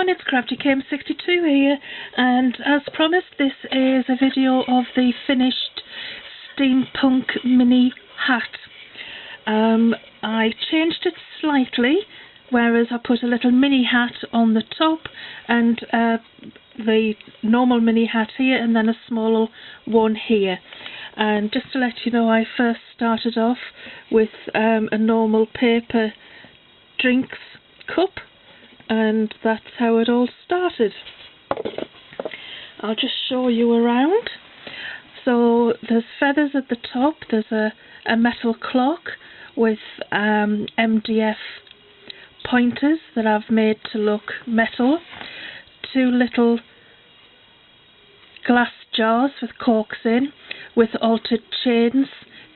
everyone, it's CraftyKM62 here, and as promised, this is a video of the finished Steampunk Mini Hat. I changed it slightly, whereas I put a little mini hat on the top and the normal mini hat here, and then a small one here. And just to let you know, I first started off with a normal paper drinks cup, and that's how it all started. I'll just show you around. So there's feathers at the top, there's a metal clock with MDF pointers that I've made to look metal, two little glass jars with corks in with altered chains,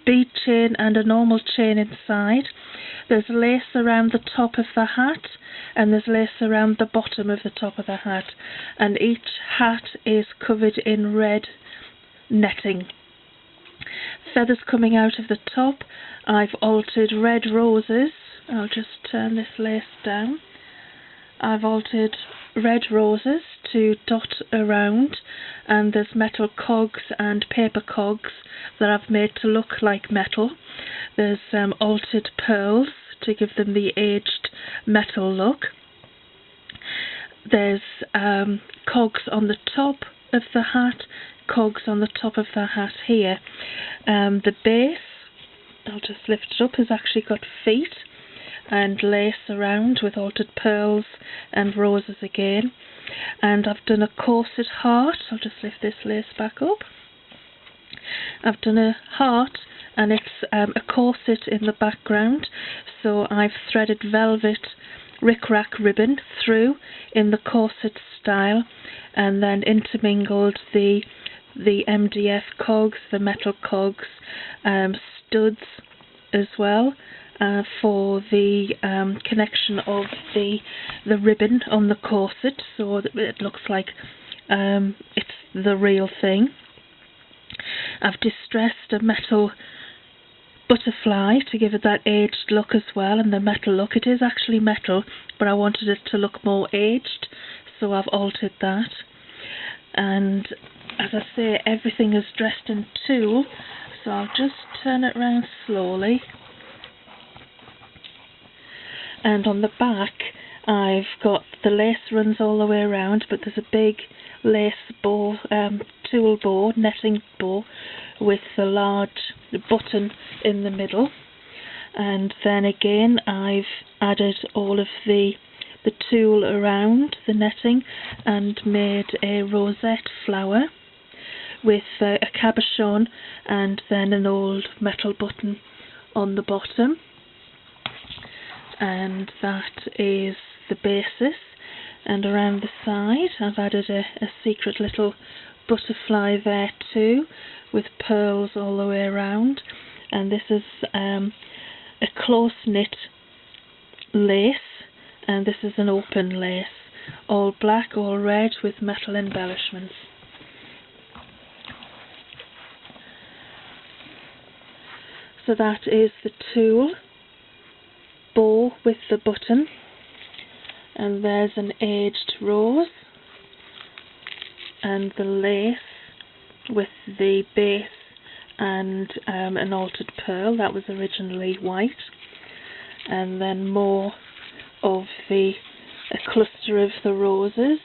bead chain and a normal chain inside. There's lace around the top of the hat, and there's lace around the bottom of the top of the hat, and each hat is covered in red netting. Feathers coming out of the top, I've altered red roses. I'll just turn this lace down. I've altered red roses to dot around, and there's metal cogs and paper cogs that I've made to look like metal. There's altered pearls to give them the aged metal look. There's cogs on the top of the hat, cogs on the top of the hat here. The base, I'll just lift it up, has actually got feet and lace around with altered pearls and roses again. And I've done a corset heart. I'll just lift this lace back up. I've done a heart, and it's a corset in the background, so I've threaded velvet rickrack ribbon through in the corset style, and then intermingled the MDF cogs, the metal cogs, studs as well, for the connection of the ribbon on the corset, so that it looks like it's the real thing. I've distressed a metal butterfly to give it that aged look as well, and the metal look. It is actually metal, but I wanted it to look more aged, so I've altered that. And as I say, everything is dressed in tulle, so I'll just turn it around slowly. And on the back, I've got the lace runs all the way around, but there's a big lace bow, tulle bow, netting bow, with the large button in the middle. And then again, I've added all of the tulle around the netting and made a rosette flower with a cabochon and then an old metal button on the bottom. And that is the basis. And around the side I've added a secret little butterfly there too, with pearls all the way around. And this is a close knit lace, and this is an open lace, all black, all red, with metal embellishments. So that is the tulle bow with the button, and there's an aged rose, and the lace with the base and an altered pearl that was originally white, and then more of a cluster of the roses.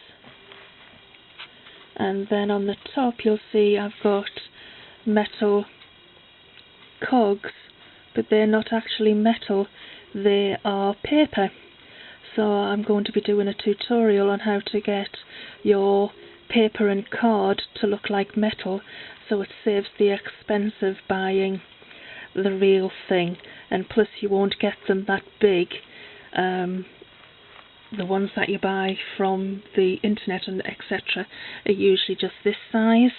And then on the top you'll see I've got metal cogs, but they're not actually metal, they are paper. So I'm going to be doing a tutorial on how to get your paper and card to look like metal, so it saves the expense of buying the real thing, and plus you won't get them that big. The ones that you buy from the internet and etc. are usually just this size,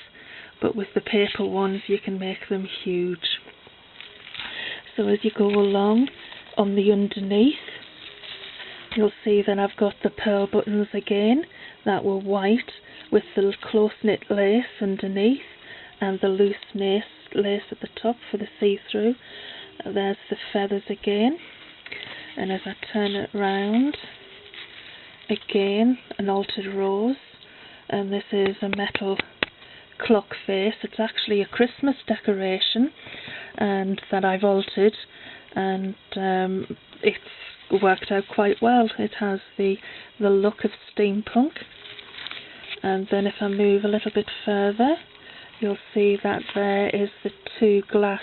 but with the paper ones you can make them huge. So as you go along, on the underneath you'll see that I've got the pearl buttons again that were white, with the close knit lace underneath and the loose lace at the top for the see-through. There's the feathers again, and as I turn it round again an altered rose, and this is a metal clock face. It's actually a Christmas decoration and that I've altered, and it's worked out quite well. It has the look of steampunk. And then if I move a little bit further, you'll see that there is the 2 glass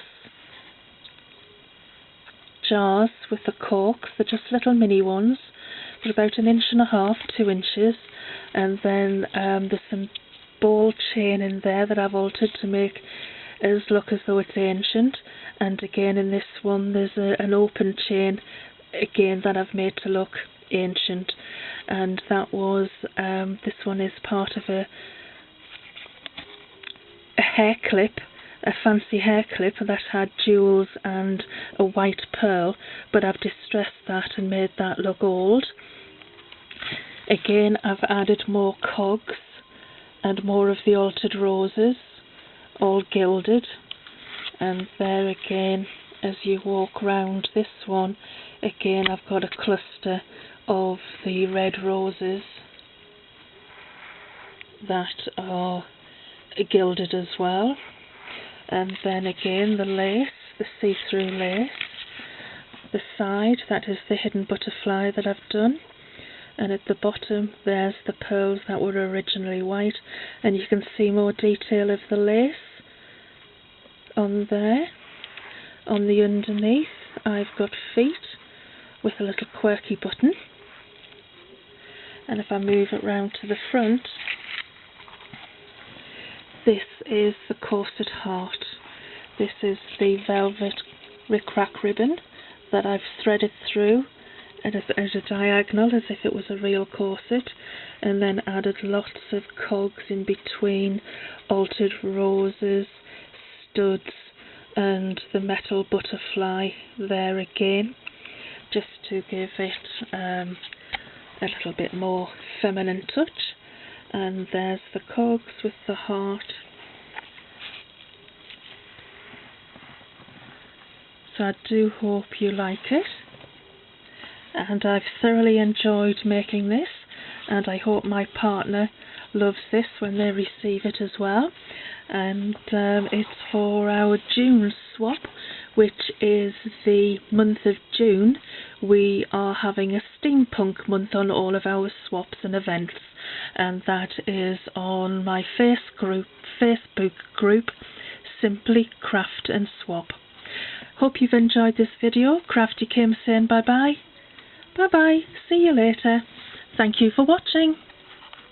jars with the corks. They're just little mini ones. They're about 1.5 inches, 2 inches, and then there's some ball chain in there that I've altered to make it look as though it's ancient. And again in this one there's an open chain again that I've made to look ancient, and that was this one is part of a hair clip, a fancy hair clip that had jewels and a white pearl, but I've distressed that and made that look old. Again I've added more cogs and more of the altered roses, all gilded, and there again as you walk round this one, again I've got a cluster of the red roses that are gilded as well. And then again the lace, the see-through lace, the side, that is the hidden butterfly that I've done, and at the bottom there's the pearls that were originally white, and you can see more detail of the lace on there. On the underneath I've got feet with a little quirky button, and if I move it round to the front, this is the corset heart. This is the velvet rickrack ribbon that I've threaded through as a diagonal as if it was a real corset, and then added lots of cogs in between, altered roses, studs, and the metal butterfly there again, just to give it a little bit more feminine touch. And there's the cogs with the heart. So I do hope you like it, and I've thoroughly enjoyed making this, and I hope my partner loves this when they receive it as well. And it's for our June swap, which is the month of June. We are having a steampunk month on all of our swaps and events, and that is on my Facebook group, Simply Craft and Swap. Hope you've enjoyed this video. Crafty Kim saying bye bye. Bye bye. See you later. Thank you for watching.